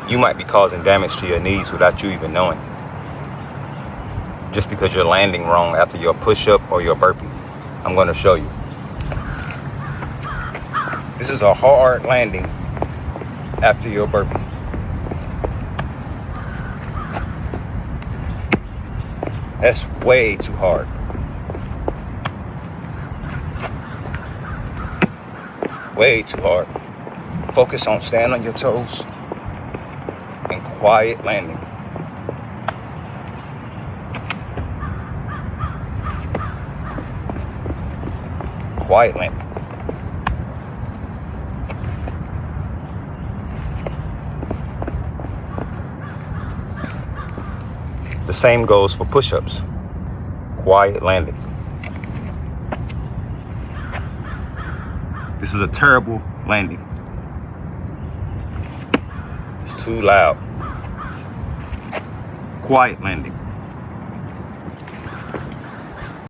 you might be causing damage to your knees without you even knowing, just because you're landing wrong after your push-up or your burpee. I'm going to show you. This is a hard landing after your burpee. That's way too hard. Way too hard. Focus on staying on your toes and quiet landing. Quiet landing. The same goes for push-ups. Quiet landing. This is a terrible landing. It's too loud. Quiet landing.